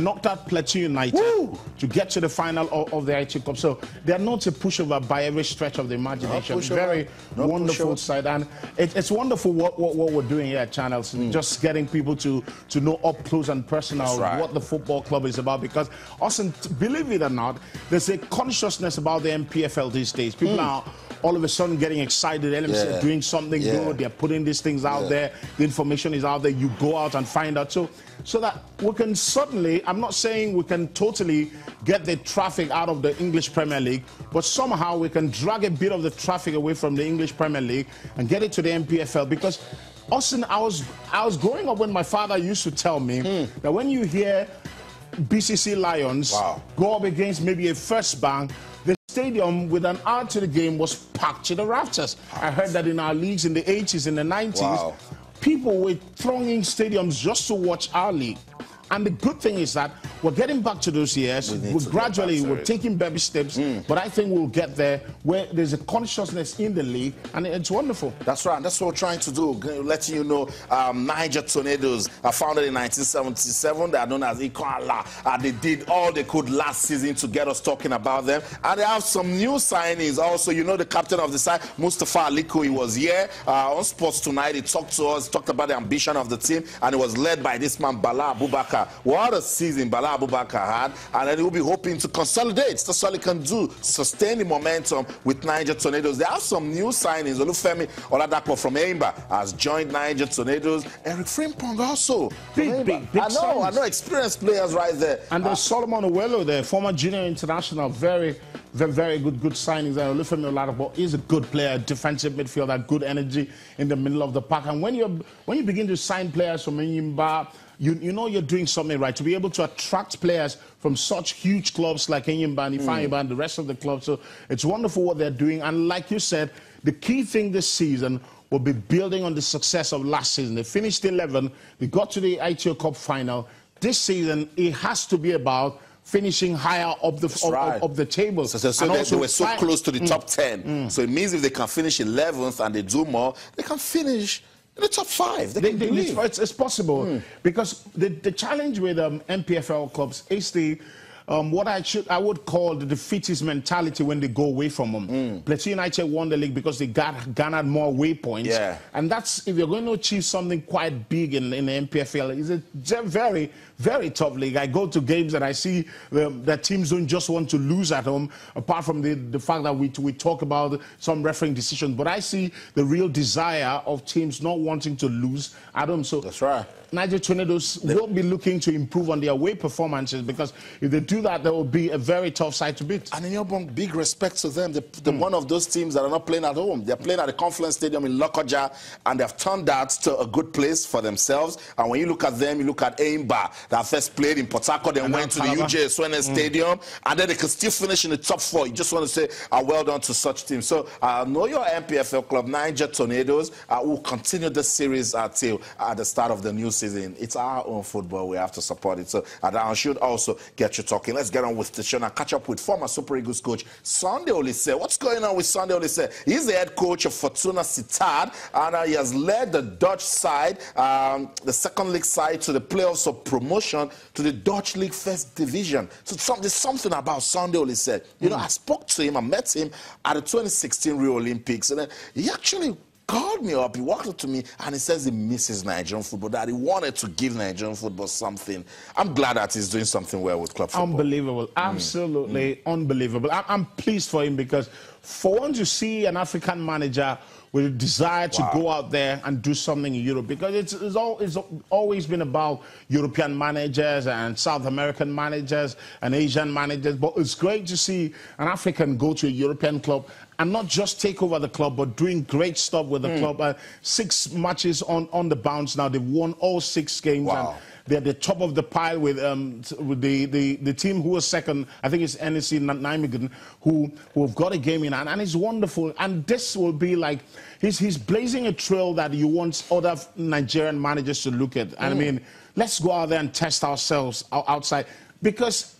knocked out Plateau United to get to the final of the IT Cup. So they are not a pushover by every stretch of the imagination. Very wonderful side. And it's wonderful what we're doing here at Channels, just getting people to know up close and personal what the football club is about. Because, Austin, believe it or not, there's a consciousness about the NPFL these days. People are all of a sudden getting excited. LMC are doing something good. They're putting these things out there. The information is out there. You go out and find out. So that we can certainly, I'm not saying we can totally get the traffic out of the English Premier League, but somehow we can drag a bit of the traffic away from the English Premier League and get it to the NPFL. Because, Austin, I was growing up when my father used to tell me that when you hear BCC Lions go up against maybe a First Bank, the stadium with an hour to the game was packed to the rafters. I heard that in our leagues in the 80s, in the 90s, people were thronging stadiums just to watch our league. And the good thing is that we're getting back to those years. We're taking baby steps, but I think we'll get there where there's a consciousness in the league, and it's wonderful. That's right. That's what we're trying to do. Letting you know, Niger Tornadoes are founded in 1977. They are known as Ikwala. They did all they could last season to get us talking about them. And they have some new signings also. You know, the captain of the side, Mustafa Aliko, he was here on Sports Tonight. He talked to us, talked about the ambition of the team, and it was led by this man, Bala Abubakar. What a season Bala Abubakar had, and then he'll be hoping to consolidate. That's all he can do, sustain the momentum with Niger Tornadoes. There are some new signings. Olufemi Oladapo from Eimba has joined Niger Tornadoes. Eric Frimpong also. Big I know, experienced players right there. And there's Solomon Owelo there, former junior international, very good signings. And Olufemi Oladapo is a good player, defensive midfielder, good energy in the middle of the park. And when you begin to sign players from Eimba, you know you're doing something right, to be able to attract players from such huge clubs like Enyimba and Ifeanyiba and the rest of the clubs. So it's wonderful what they're doing. And like you said, the key thing this season will be building on the success of last season. They finished 11th. They got to the ITO Cup final. This season, it has to be about finishing higher up the table. So they were so close to the top 10. So it means if they can finish 11th and they do more, they can finish in the top 5. It's possible because the challenge with NPFL clubs is the what I would call the defeatist mentality when they go away from them. Plateau United won the league because they garnered more waypoints, and that's, if you're going to achieve something quite big in the NPFL, it's a very, very tough league. I go to games and I see that teams don't just want to lose at home, apart from the fact that we talk about some refereeing decisions, but I see the real desire of teams not wanting to lose at home. So that's right. Niger Tornadoes will be looking to improve on their away performances, because if they do that, there will be a very tough side to beat. And in your big respect to them, they're one of those teams that are not playing at home. They're playing at the Confluence Stadium in Lokoja, and they've turned that to a good place for themselves. And when you look at them, you look at Eimba, that first played in Port Harcourt, then went to the UJ Swene Stadium, and then they can still finish in the top 4. You just want to say, well done to such teams. So know your NPFL club, Niger Tornadoes, will continue this series till at the start of the new season. It's our own football. We have to support it. So I should also get you talking. Let's get on with the show and catch up with former Super Eagles coach Sunday Olise. What's going on with Sunday Olise? He's the head coach of Fortuna Sittard, and he has led the Dutch side, the second league side, to the playoffs of promotion to the Dutch League First Division. So there's something about Sunday Olise. You know, I spoke to him, I met him at the 2016 Rio Olympics, and then he actually called me up, he walked up to me, and he says he misses Nigerian football, that he wanted to give Nigerian football something. I'm glad that he's doing something well with club football. Unbelievable. Absolutely unbelievable. I'm pleased for him, because for once you see an African manager with a desire to go out there and do something in Europe, because it's always been about European managers and South American managers and Asian managers, but it's great to see an African go to a European club and not just take over the club, but doing great stuff with the club. 6 matches on the bounce now. They've won all 6 games. And they're the top of the pile with the team who was second. I think it's NEC Nijmegen, who have got a game in hand, and it's wonderful. And this will be like, he's blazing a trail that you want other Nigerian managers to look at. And I mean, let's go out there and test ourselves outside, because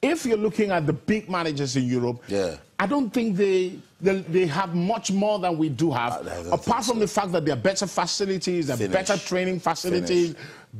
if you're looking at the big managers in Europe, I don't think they have much more than we do have, apart from the fact that there are better facilities, there are better training facilities,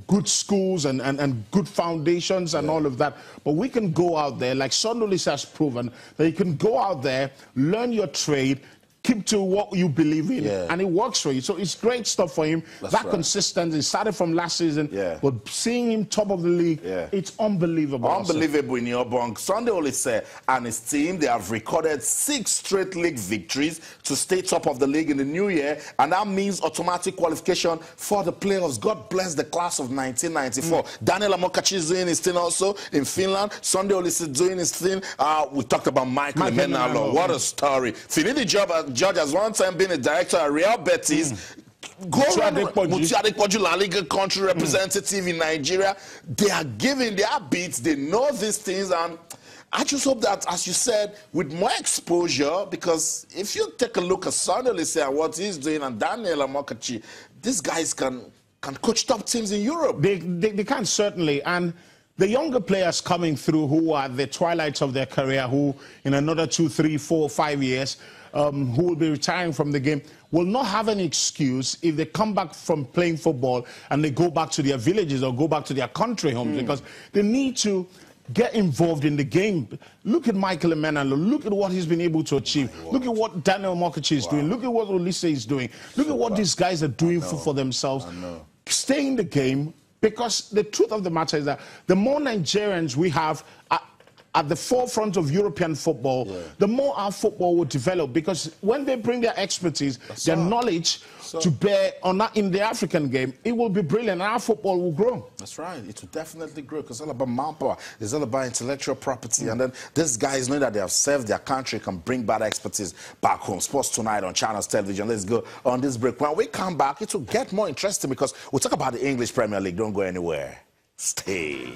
good schools and good foundations and all of that. But we can go out there, like Sondolis has proven, that you can go out there, learn your trade, keep to what you believe in, and it works for you. So it's great stuff for him. That consistency started from last season, but seeing him top of the league, it's unbelievable. Unbelievable in your bunk. Sunday Olise and his team, they have recorded 6 straight league victories to stay top of the league in the new year, and that means automatic qualification for the playoffs. God bless the class of 1994. Daniel Amokachi is doing his thing also in Finland. Sunday Olise is doing his thing. We talked about Michael Emenalo. What a story. Finidi George has one time been a director at Real Betis. Mutu Adepoju, La Liga country representative in Nigeria. They are giving their beats. They know these things, and I just hope that, as you said, with more exposure, because if you take a look at Sunday Olise and what he's doing, and Daniel Amokachi, these guys can coach top teams in Europe. They can, certainly. And the younger players coming through who are the twilights of their career, who in another 2, 3, 4, 5 years, who will be retiring from the game, will not have any excuse if they come back from playing football and they go back to their villages or go back to their country homes, because they need to get involved in the game. Look at Michael Emenalo. Look at what he's been able to achieve. Look at what Daniel Mokachi is doing. Look at what Olise is doing. Look at what these guys are doing for themselves. Stay in the game, because the truth of the matter is that the more Nigerians we have at the forefront of European football, the more our football will develop, because when they bring their expertise, their knowledge to bear on that in the African game, it will be brilliant, and our football will grow. That's right. It will definitely grow, because it's all about manpower. It's all about intellectual property. And then these guys know that they have served their country, can bring bad expertise back home. Sports Tonight on Channels Television. Let's go on this break. When we come back, it will get more interesting, because we'll talk about the English Premier League. Don't go anywhere. Stay.